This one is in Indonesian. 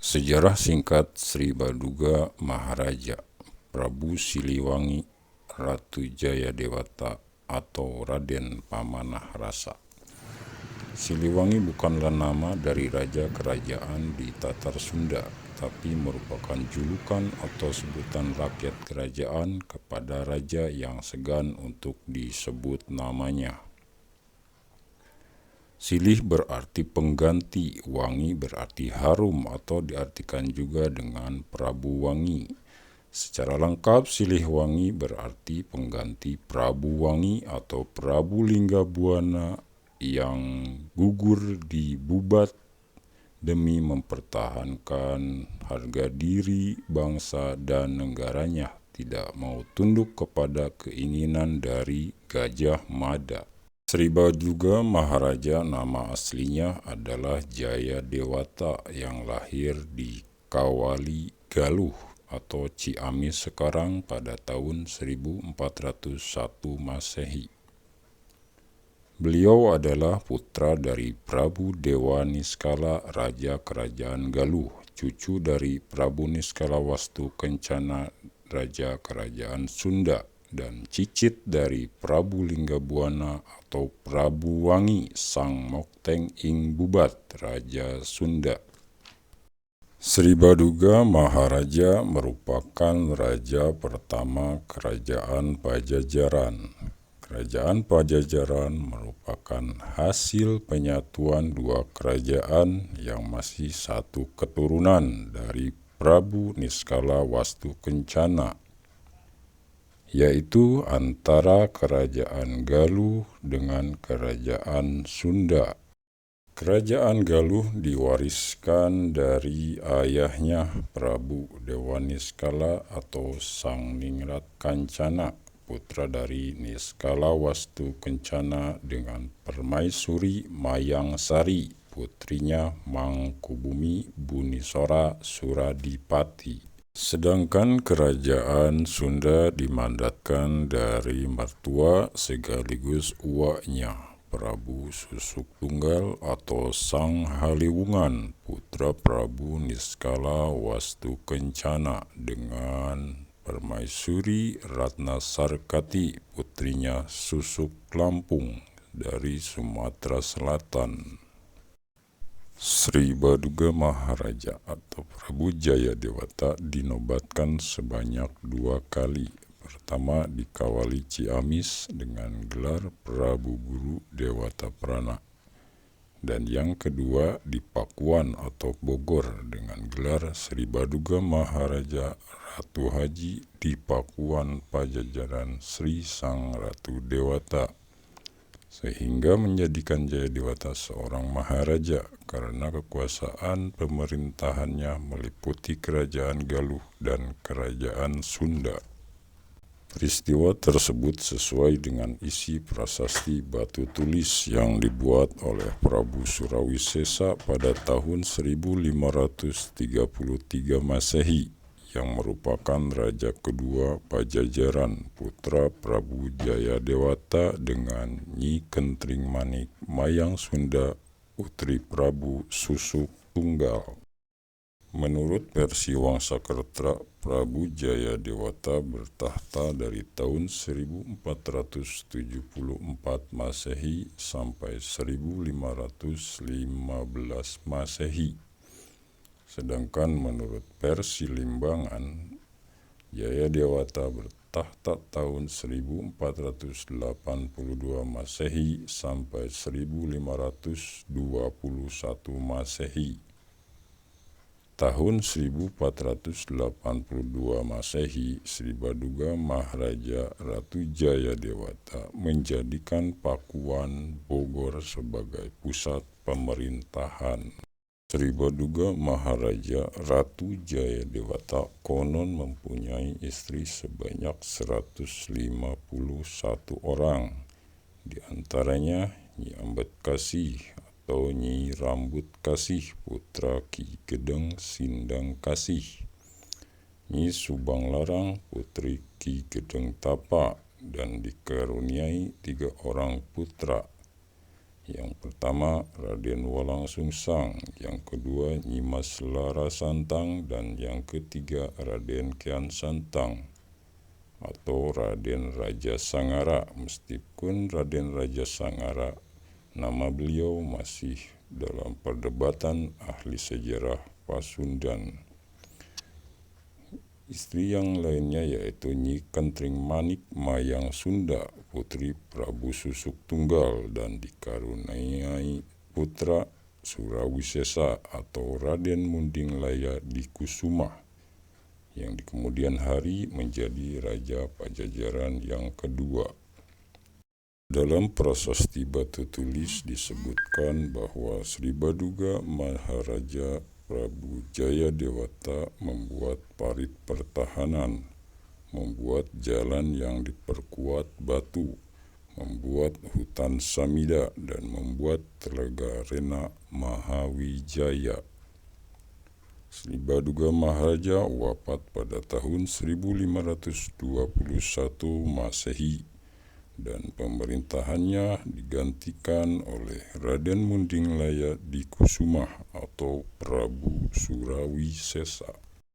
Sejarah singkat Sri Baduga Maharaja Prabu Siliwangi Ratu Jayadewata atau Raden Pamanah Rasa. Siliwangi bukanlah nama dari raja kerajaan di Tatar Sunda, tapi merupakan julukan atau sebutan rakyat kerajaan kepada raja yang segan untuk disebut namanya. Silih berarti pengganti, wangi berarti harum atau diartikan juga dengan Prabu Wangi. Secara lengkap, Silihwangi berarti pengganti Prabu Wangi atau Prabu Linggabuana yang gugur di Bubat demi mempertahankan harga diri bangsa dan negaranya, tidak mau tunduk kepada keinginan dari Gajah Mada. Sri Baduga Maharaja nama aslinya adalah Jayadewata yang lahir di Kawali Galuh atau Ciamis sekarang pada tahun 1401 Masehi. Beliau adalah putra dari Prabu Dewa Niskala, Raja Kerajaan Galuh, cucu dari Prabu Niskala Wastu Kencana, Raja Kerajaan Sunda, dan cicit dari Prabu Linggabuana atau Prabu Wangi Sang Mokteng ing Bubat, Raja Sunda. Sri Baduga Maharaja merupakan raja pertama Kerajaan Pajajaran. Kerajaan Pajajaran merupakan hasil penyatuan dua kerajaan yang masih satu keturunan dari Prabu Niskala Wastu Kencana, yaitu antara Kerajaan Galuh dengan Kerajaan Sunda. Kerajaan Galuh diwariskan dari ayahnya Prabu Dewa Niskala atau Sang Ningrat Kancana, putra dari Niskala Wastu Kencana dengan Permaisuri Mayangsari, putrinya Mangkubumi Bunisora Suradipati. Sedangkan Kerajaan Sunda dimandatkan dari mertua sekaligus uaknya, Prabu Susuk Tunggal atau Sang Haliwungan, putra Prabu Niskala Wastu Kencana dengan Permaisuri Ratna Sarkati, putrinya Susuk Lampung dari Sumatera Selatan. Sri Baduga Maharaja atau Prabu Jayadewata dinobatkan sebanyak 2 kali. Pertama di Kawali Ciamis dengan gelar Prabu Guru Dewata Prana, dan yang kedua di Pakuan atau Bogor dengan gelar Sri Baduga Maharaja Ratu Haji di Pakuan Pajajaran Sri Sang Ratu Dewata, sehingga menjadikan Jayadewata seorang maharaja karena kekuasaan pemerintahannya meliputi Kerajaan Galuh dan Kerajaan Sunda. Peristiwa tersebut sesuai dengan isi prasasti batu tulis yang dibuat oleh Prabu Surawisesa pada tahun 1533 Masehi, yang merupakan raja kedua Pajajaran, putra Prabu Jayadewata dengan Nyi Kentring Manik Mayang Sunda, putri Prabu Susuk Tunggal. Menurut versi Wangsakerta, Prabu Jayadewata bertahta dari tahun 1474 Masehi sampai 1515 Masehi. Sedangkan menurut versi Limbangan, Jayadewata bertahta tahun 1482 Masehi sampai 1521 Masehi. Tahun 1482 Masehi, Sri Baduga Maharaja Ratu Jayadewata menjadikan Pakuan Bogor sebagai pusat pemerintahan. Sri Baduga Maharaja Ratu Jayadewata konon mempunyai istri sebanyak 151 orang, di antaranya Nyi Ambedkasih atau Nyi Rambut Kasih, putra Ki Gedeng Sindang Kasih, Nyi Subang Larang, putri Ki Gedeng Tapa, dan dikaruniai 3 orang putra, yang pertama Raden Wolang Sungsang, yang kedua Nyimas Larasantang, dan yang ketiga Raden Kian Santang atau Raden Raja Sangara. Meskipun Raden Raja Sangara nama beliau masih dalam perdebatan ahli sejarah Pasundan. Istri yang lainnya yaitu Nyi Kentring Manik Mayang Sunda, putri Prabu Susuk Tunggal, dan dikaruniai putra Surawisesa atau Raden Munding Laya Dikusuma, yang di kemudian hari menjadi Raja Pajajaran yang kedua. Dalam prasasti Batu Tulis disebutkan bahwa Sri Baduga Maharaja Prabu Jayadewata membuat parit pertahanan, membuat jalan yang diperkuat batu, membuat hutan Samida, dan membuat telaga Rena Mahawijaya. Sri Baduga Maharaja wafat pada tahun 1521 Masehi, dan pemerintahannya digantikan oleh Raden Munding Laya Dikusuma atau Prabu Surawisesa.